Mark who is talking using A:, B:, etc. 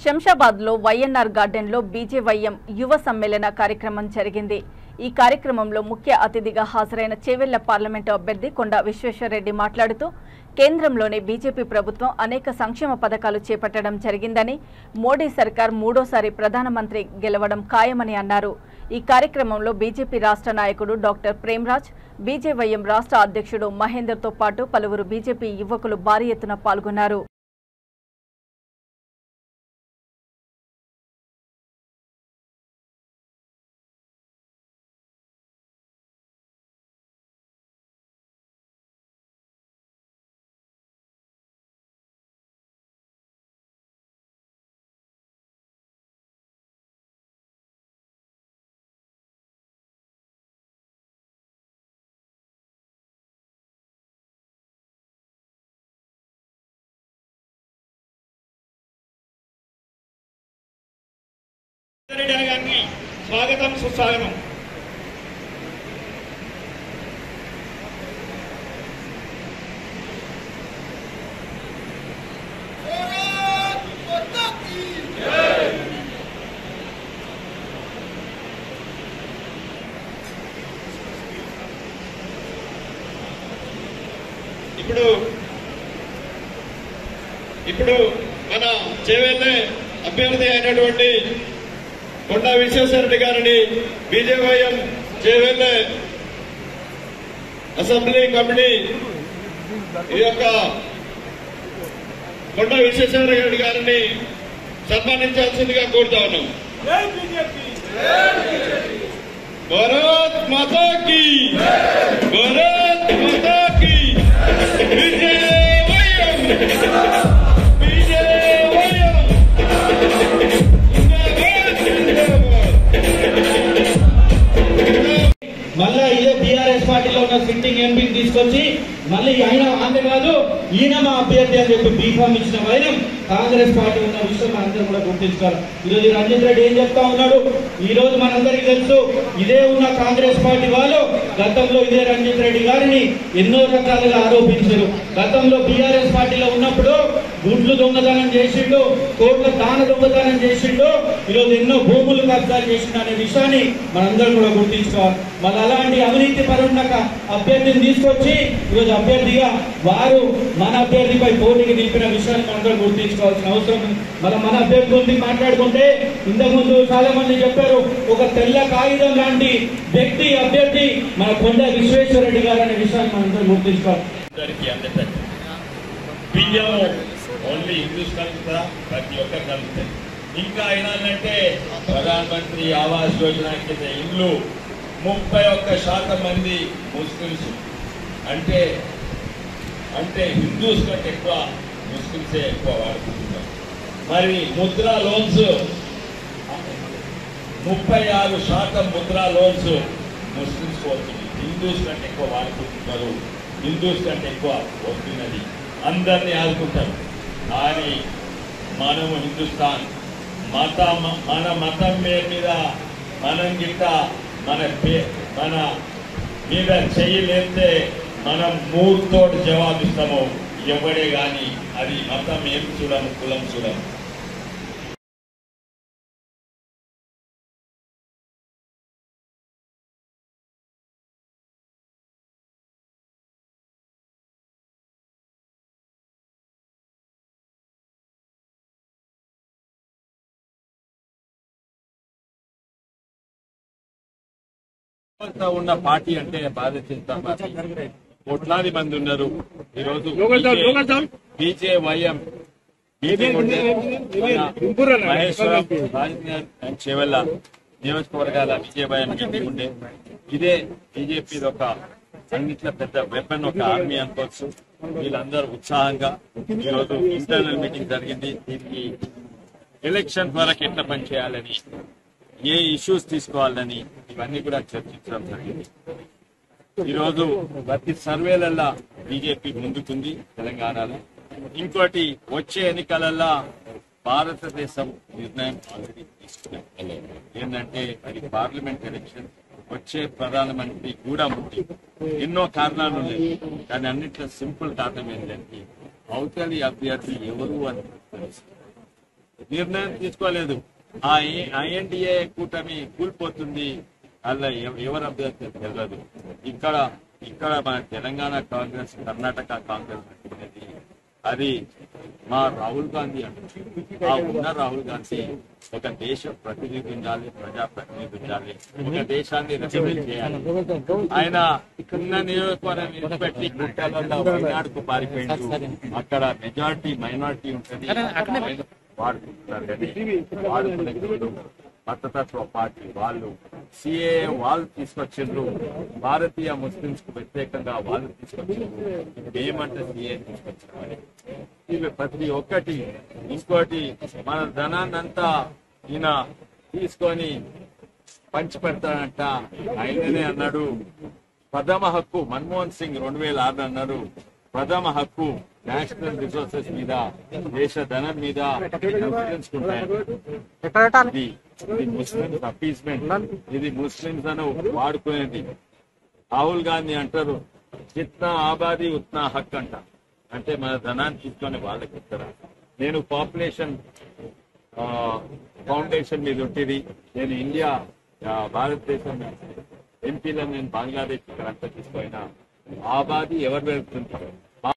A: శంషాబాద్లో YNR గార్డెన్లో BJYM యువ సమ్మేళన కార్యక్రమం జరిగింది. ఈ కార్యక్రమంలో ముఖ్య అతిథిగా హాజరైన చేవెళ్ల పార్లమెంటు అభ్యర్థి కొండా విశ్వేశ్వరరెడ్డి మాట్లాడుతూ కేంద్రంలోని బీజేపీ ప్రభుత్వం అనేక సంక్షేమ పథకాలు చేపట్టడం జరిగిందని, మోడీ సర్కార్ మూడోసారి ప్రధానమంత్రి గెలవడం ఖాయమని అన్నారు. ఈ కార్యక్రమంలో బీజేపీ రాష్ట్ర నాయకుడు డాక్టర్ ప్రేమ్రాజ్, బీజేవైఎం రాష్ట్ర అధ్యక్షుడు మహేందర్తో పాటు పలువురు బీజేపీ యువకులు భారీ ఎత్తున పాల్గొన్నారు.
B: స్వాగతం సుస్వాగతం. ఇప్పుడు మన చేవెళ్ళ అభ్యర్థి అయినటువంటి కొండా విశ్వేశ్వరరెడ్డి గారిని బీజేవైఎం చేవెళ్ళ అసెంబ్లీ కమిటీ ఈ యొక్క కొండా విశ్వేశ్వరరెడ్డి గారిని సన్మానించాల్సిందిగా కోరుతా ఉన్నాం. భారత్ మాతా కీ, భారత్ మాతా కీ, బీజేవైఎం, బీజేవైఎం.
C: మళ్ళా ఇదే బీఆర్ఎస్ పార్టీలో ఉన్న సిట్టింగ్ ఎంపీని తీసుకొచ్చి మళ్ళీ ఆయన ఆమె కాదు ఈయన మా అభ్యర్థి అని చెప్పి బీఫామ్ ఇచ్చిన వైరం కాంగ్రెస్ పార్టీ ఉన్న విషయం అందరూ కూడా గుర్తించుకోవాలి. ఈరోజు రంజిత్ రెడ్డి ఏం చెప్తా ఉన్నాడు, ఈ రోజు మనందరికీ తెలుసు, ఇదే ఉన్న కాంగ్రెస్ పార్టీ వాళ్ళు గతంలో ఇదే రంజిత్ రెడ్డి గారిని ఎన్నో రకాలుగా ఆరోపించారు. గతంలో బీఆర్ఎస్ పార్టీలో ఉన్నప్పుడు గుడ్లు దొంగతనం చేసిండు, కోట్ల దాన దొంగతనం చేసిండు, ఈరోజు ఎన్నో భూములు కబ్జాలు చేసిండు అనే విషయాన్ని మనందరం కూడా గుర్తించుకోవాలి. మళ్ళీ అలాంటి అవినీతి పరున్న అభ్యర్థిని తీసుకొచ్చి ఈరోజు అభ్యర్థిగా వారు మన అభ్యర్థిపై పోటీకి నిలిపిన విషయాన్ని మనందరం గుర్తించుకోవాల్సిన అవసరం ఉంది. మన అభ్యర్థి గురించి మాట్లాడుకుంటే ఇంతకుముందు చాలా మంది చెప్పారు, ఒక తెల్ల కాగితం లాంటి వ్యక్తి అభ్యర్థి మన కొండా విశ్వేశ్వరరెడ్డి గారు అనే విషయాన్ని మనందరం గుర్తించుకోవాలి.
B: ఓన్లీ హిందూస్ కలుగుతా, ప్రతి ఒక్కరు కలుగుతాయి. ఇంకా అయినాలంటే ప్రధానమంత్రి ఆవాస్ యోజన కింద ఇల్లు 31% మంది ముస్లిమ్స్, అంటే హిందూస్ కంటే ఎక్కువ ముస్లిమ్సే ఎక్కువ వాడుకుంటున్నారు. మరి Mudra loans 36% Mudra loans Muslims వస్తుంది. హిందూస్ కంటే ఎక్కువ వాడుకుంటున్నారు, హిందూస్ కంటే ఎక్కువ వస్తున్నది. అందరినీ ఆదుకుంటారు. కానీ మనము హిందుస్థాన్ మన మతం మీద మనం గిట్ట మన మీద చెయ్యలేస్తే మనం మూడుతోటి జవాబిస్తాము. ఎవడే కానీ అది మతం ఏం చూడము, కులం చూడము. ఉన్న పార్టీ అంటే భారతీయ జనతా పార్టీ. కోట్లాది మంది ఉన్నారు. ఈరోజు బీజేవైఎం మహేశ్వరం, రాజకీయ చేవెళ్ళ నియోజకవర్గాల బీజేవైఎం మీటింగ్ ఉండే. ఇదే బీజేపీ ఒక అన్నిట్లో పెద్ద వెపన్, ఒక ఆర్మీ అనుకోవచ్చు. వీళ్ళందరూ ఉత్సాహంగా ఈరోజు ఇంటర్నల్ మీటింగ్ జరిగింది. దీనికి ఎలక్షన్ వరకు ఎట్లా పనిచేయాలని, ఏ ఇష్యూస్ తీసుకోవాలని ఇవన్నీ కూడా చర్చించడం జరిగింది. ఈరోజు ప్రతి సర్వేలల్లా బీజేపీ ముందుకుంది తెలంగాణలో. ఇంకోటి వచ్చే ఎన్నికలల్లా భారతదేశం నిర్ణయం ఆల్రెడీ తీసుకున్నాం. ఏంటంటే అది పార్లమెంట్ ఎలక్షన్, వచ్చే ప్రధానమంత్రి కూడా ముఖ్యం. ఎన్నో కారణాలు ఉన్నాయి, కానీ అన్నిట్లో సింపుల్ కారణం ఏంటంటే అవతలి అభ్యర్థి ఎవరు అని తెలుసు. నిర్ణయం తీసుకోలేదు. ఆ INDA కూటమి కూలిపోతుంది, అలా ఎవరు అభ్యర్థి తెలియదు. ఇక్కడ మన తెలంగాణ కాంగ్రెస్, కర్ణాటక కాంగ్రెస్ అనేది అది మా రాహుల్ గాంధీ అంటారు. ఆ ఉన్న రాహుల్ గాంధీ ఒక దేశ ప్రతినిధి ఉండాలి, ప్రజా ప్రతినిధి ఉండాలి, ఒక దేశాన్ని రిప్రజెంట్ చేయాలి. ఆయన ఉన్న నియోజకవర్గం విడిచిపెట్టి గుట్టలలో వైనాడుకు పారిపోయిండు. అక్కడ మెజారిటీ మైనారిటీ ఉంటుంది, వాడుకుంటున్నారు. కానీ వాడుకునే మతతత్వ పార్టీ వాళ్ళు CAA వాళ్ళు తీసుకొచ్చిండ్రు, భారతీయ ముస్లింస్ కు వ్యతిరేకంగా వాళ్ళు తీసుకొచ్చిండ్రు. ఏమంటే CAA తీసుకొచ్చారు. ఇవి ప్రతి ఒక్కటి. ఇంకోటి, మన ధనాన్నంతా ఈయన తీసుకొని పంచి పెడతాడంట. ఆయననే అన్నాడు ప్రథమ హక్కు, మన్మోహన్ సింగ్ 2006 అన్నారు, ప్రథమ హక్కు నేషనల్ రిసోర్సెస్ మీద, దేశ ధనం మీద ఇది ముస్లింస్ అపీస్మెంట్, ఇది ముస్లింస్ అని వాడుకునేది. రాహుల్ గాంధీ అంటారు జిత్నా ఆబాదీ ఉత్నా హక్ అంట. అంటే మన ధనాన్ని తీసుకొని వాళ్ళకి ఇస్తారా? నేను పాపులేషన్ ఫౌండేషన్ మీద ఉంటుంది. నేను ఇండియా భారతదేశం ఎంపీలో నేను బంగ్లాదేశ్ ఇక్కడ అంతా తీసుకుపోయినా ఆబాదీ ఎవరు పెరుగుతుంటారు?